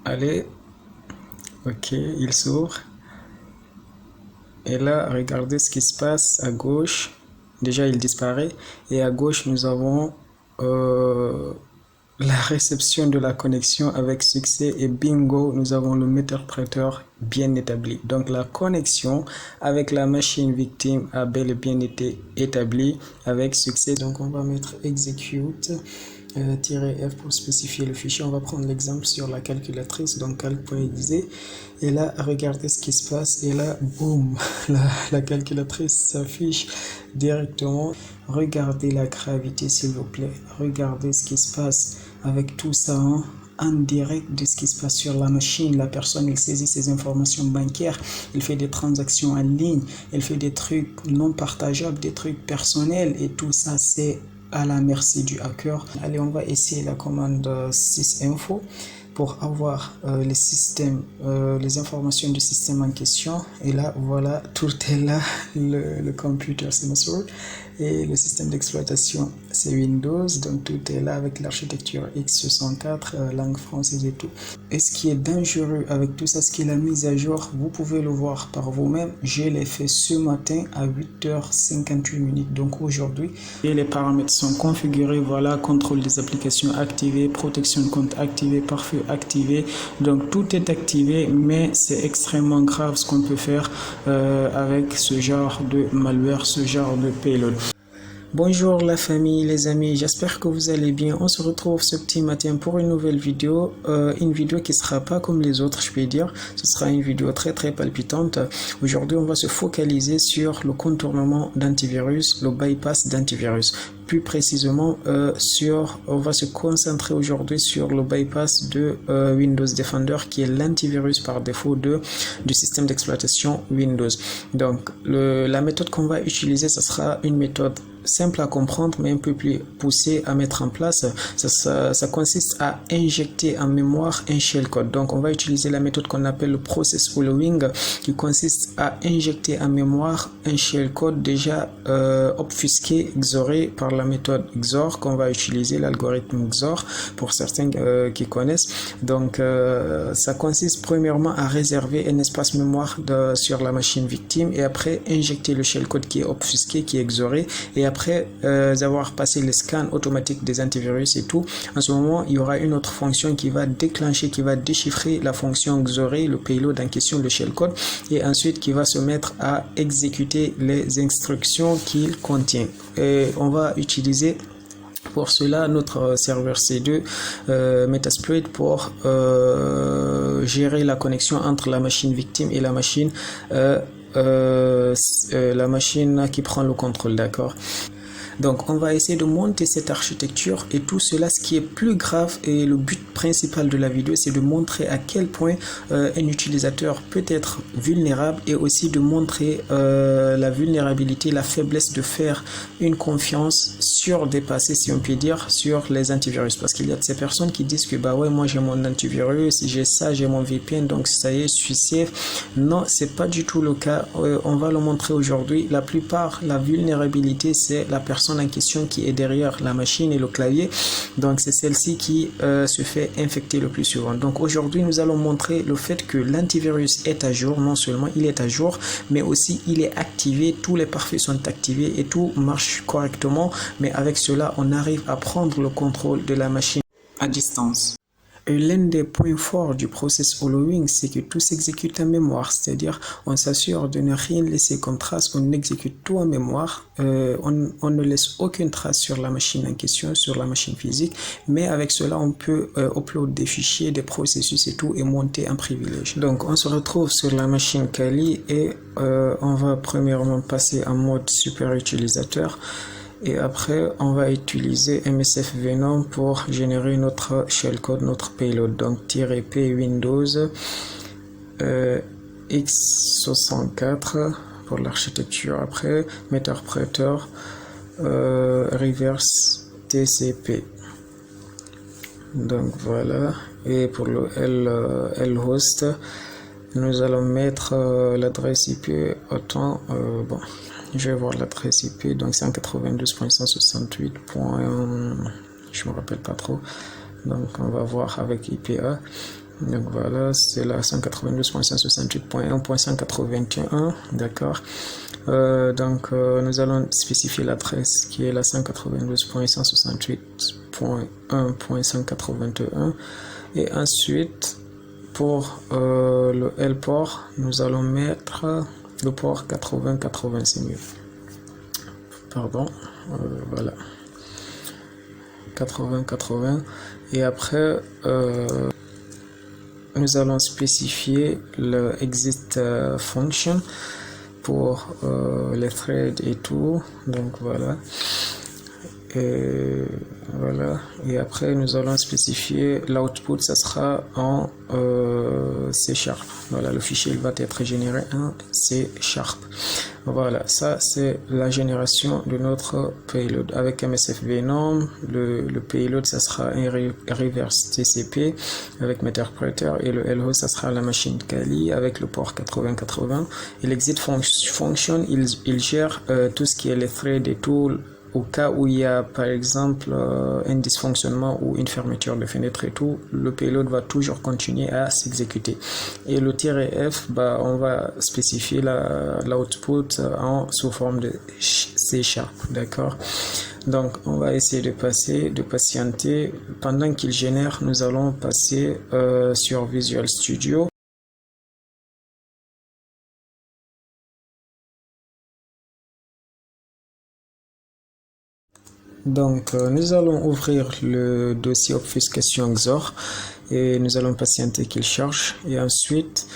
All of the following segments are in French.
Allez, ok, il s'ouvre. Et là, regardez ce qui se passe à gauche. Déjà, il disparaît. Et à gauche, nous avons la réception de la connexion avec succès. Et bingo, nous avons le médiateur bien établi. Donc, la connexion avec la machine victime a bel et bien été établie avec succès. Donc, on va mettre execute. -F pour spécifier le fichier. On va prendre l'exemple sur la calculatrice, donc calc.exe, et là regardez ce qui se passe, et là boum, la calculatrice s'affiche directement. Regardez la gravité s'il vous plaît, regardez ce qui se passe avec tout ça en direct de ce qui se passe sur la machine. La personne, il saisit ses informations bancaires, il fait des transactions en ligne, il fait des trucs non partageables, des trucs personnels, et tout ça c'est à la merci du hacker. Allez, on va essayer la commande sysinfo pour avoir les systèmes, les informations du système en question. Et là, voilà, tout est là. Le computer c'est Mesrour et le système d'exploitation c'est Windows. Donc tout est là avec l'architecture x64, langue française et tout. Et ce qui est dangereux avec tout ça, ce qui est la mise à jour, vous pouvez le voir par vous-même. Je l'ai fait ce matin à 8h58. Donc aujourd'hui, et les paramètres sont configurés. Voilà, contrôle des applications activé, protection de compte activé, pare-feu activé. Donc tout est activé, mais c'est extrêmement grave ce qu'on peut faire avec ce genre de malware, ce genre de payload. Bonjour la famille, les amis, j'espère que vous allez bien. On se retrouve ce petit matin pour une nouvelle vidéo, une vidéo qui sera pas comme les autres, je peux dire. Ce sera une vidéo très palpitante. Aujourd'hui, on va se focaliser sur le contournement d'antivirus, le bypass d'antivirus. Plus précisément, on va se concentrer aujourd'hui sur le bypass de Windows Defender, qui est l'antivirus par défaut du système d'exploitation Windows. Donc, la méthode qu'on va utiliser, ce sera une méthode simple à comprendre, mais un peu plus poussée à mettre en place. Ça consiste à injecter en mémoire un shellcode. Donc, on va utiliser la méthode qu'on appelle le process following, qui consiste à injecter en mémoire un shellcode déjà obfusqué, XORé par la méthode XOR qu'on va utiliser, l'algorithme XOR pour certains qui connaissent. Donc, ça consiste premièrement à réserver un espace mémoire sur la machine victime, et après injecter le shellcode qui est obfusqué, qui est XORé, et après avoir passé le scan automatique des antivirus et tout, en ce moment il y aura une autre fonction qui va déclencher, qui va déchiffrer la fonction XORé, le payload en question, le shellcode, et ensuite qui va se mettre à exécuter les instructions qu'il contient. Et on va utiliser pour cela notre serveur C2 Metasploit pour gérer la connexion entre la machine victime et la machine qui prend le contrôle, d'accord. Donc on va essayer de monter cette architecture, et tout cela, ce qui est plus grave et le but principal de la vidéo, c'est de montrer à quel point un utilisateur peut être vulnérable, et aussi de montrer la vulnérabilité, la faiblesse de faire une confiance surdépassée, si on peut dire, sur les antivirus. Parce qu'il y a de ces personnes qui disent que bah ouais, moi j'ai mon antivirus, j'ai ça, j'ai mon VPN, donc ça y est, je suis safe. Non, c'est pas du tout le cas. On va le montrer aujourd'hui. La plupart, la vulnérabilité, c'est la personne en question qui est derrière la machine et le clavier. Donc c'est celle-ci qui se fait infecter le plus souvent. Donc aujourd'hui, nous allons montrer le fait que l'antivirus est à jour. Non seulement il est à jour, mais aussi il est activé, tous les pare-feux sont activés et tout marche correctement. Mais avec cela, on arrive à prendre le contrôle de la machine à distance. L'un des points forts du process following, c'est que tout s'exécute en mémoire, c'est-à-dire on s'assure de ne rien laisser comme trace, on exécute tout en mémoire, on ne laisse aucune trace sur la machine en question, sur la machine physique, mais avec cela on peut upload des fichiers, des processus et tout, et monter en privilège. Donc on se retrouve sur la machine Kali, et on va premièrement passer en mode super utilisateur. Et après, on va utiliser MSF Venom pour générer notre shellcode, notre payload. Donc, -p Windows x64 pour l'architecture. Après, métaprêteur reverse TCP. Donc, voilà. Et pour le lhost, nous allons mettre l'adresse IP autant. Bon. Je vais voir l'adresse IP, donc 192.168. Je me rappelle pas trop, donc on va voir avec IPA. Donc voilà, c'est la 192.168.1.181, d'accord. Nous allons spécifier l'adresse qui est la 192.168.1.181 et ensuite pour le L port, nous allons mettre le port 80-80, c'est mieux. Pardon, voilà. 80-80 et après nous allons spécifier le exit function pour les threads et tout, donc voilà. Et voilà, et après nous allons spécifier l'output, ça sera en C#. Voilà, le fichier il va être généré en C#. Voilà, ça c'est la génération de notre payload avec MSF Venom. Le payload ça sera un reverse TCP avec Meterpreter et le LHost ça sera la machine Kali avec le port 80-80 et l'exit function il gère tout ce qui est les threads et tout. Au cas où il y a par exemple un dysfonctionnement ou une fermeture de fenêtre et tout, le payload va toujours continuer à s'exécuter. Et le -F, on va spécifier l'output sous forme de C#, d'accord. Donc on va essayer de patienter. Pendant qu'il génère, nous allons passer sur Visual Studio. Donc, nous allons ouvrir le dossier obfuscation XOR et nous allons patienter qu'il charge. Et ensuite,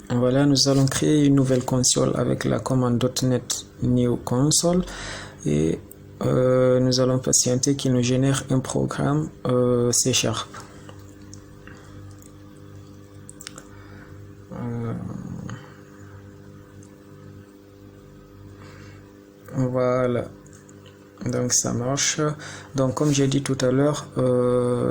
voilà, nous allons créer une nouvelle console avec la commande .NET New Console et nous allons patienter qu'il nous génère un programme C#. Voilà, donc ça marche. Donc comme j'ai dit tout à l'heure,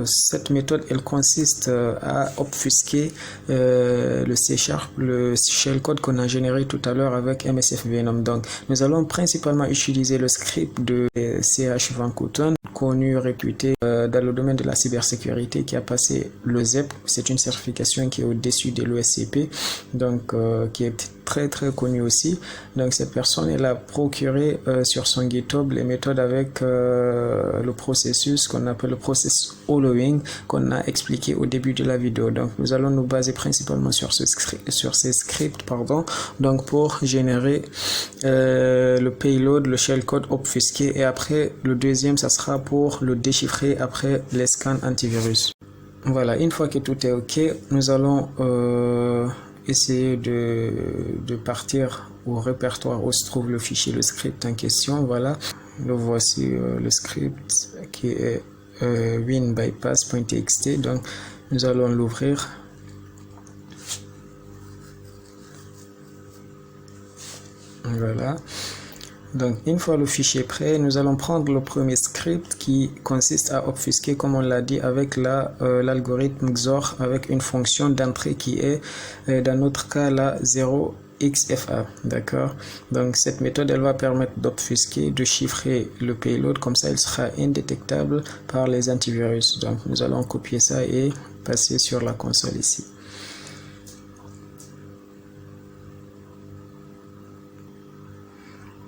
cette méthode elle consiste à obfusquer le C#, le shellcode qu'on a généré tout à l'heure avec MSF Venom. Donc nous allons principalement utiliser le script de CH Van Kooten, connu, réputé dans le domaine de la cybersécurité, qui a passé le ZEP. C'est une certification qui est au-dessus de l'ESCP, donc qui est très connu aussi. Donc cette personne elle a procuré sur son GitHub les méthodes avec le processus qu'on appelle le process hollowing qu'on a expliqué au début de la vidéo. Donc nous allons nous baser principalement sur ces scripts donc pour générer le payload, le shellcode obfusqué, et après le deuxième ça sera pour le déchiffrer après les scans antivirus. Voilà, une fois que tout est ok, nous allons essayer de partir au répertoire où se trouve le fichier, le script en question. Voilà, le voici, le script qui est winbypass.txt. donc nous allons l'ouvrir. Voilà, donc une fois le fichier prêt, nous allons prendre le premier script qui consiste à obfusquer, comme on l'a dit, avec l'algorithme XOR avec une fonction d'entrée qui est dans notre cas la 0xFA, d'accord. Donc cette méthode elle va permettre d'obfusquer, de chiffrer le payload, comme ça il sera indétectable par les antivirus. Donc nous allons copier ça et passer sur la console ici.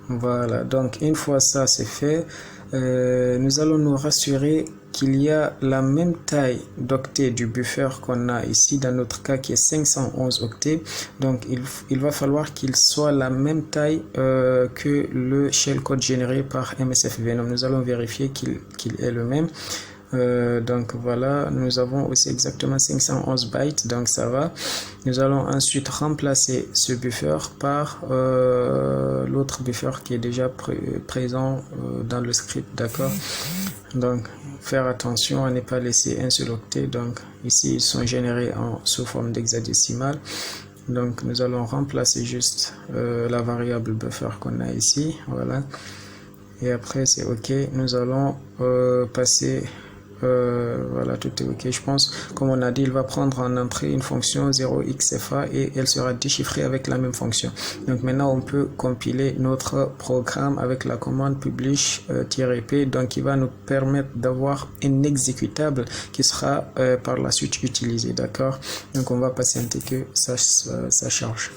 Voilà, donc une fois ça c'est fait, nous allons nous rassurer qu'il y a la même taille d'octets du buffer qu'on a ici, dans notre cas qui est 511 octets. Donc il va falloir qu'il soit la même taille que le shellcode généré par MSF Venom. Nous allons vérifier qu'il est le même. Donc voilà, nous avons aussi exactement 511 bytes, donc ça va. Nous allons ensuite remplacer ce buffer par l'autre buffer qui est déjà présent dans le script, d'accord. Donc faire attention à ne pas laisser un seul octet. Donc ici ils sont générés sous forme d'hexadécimal. Donc nous allons remplacer juste la variable buffer qu'on a ici, voilà. Et après c'est ok, nous allons passer Voilà, tout est ok. Je pense, comme on a dit, il va prendre en entrée une fonction 0xfa et elle sera déchiffrée avec la même fonction. Donc maintenant, on peut compiler notre programme avec la commande publish-p, donc il va nous permettre d'avoir un exécutable qui sera par la suite utilisé, d'accord? Donc on va patienter que ça charge.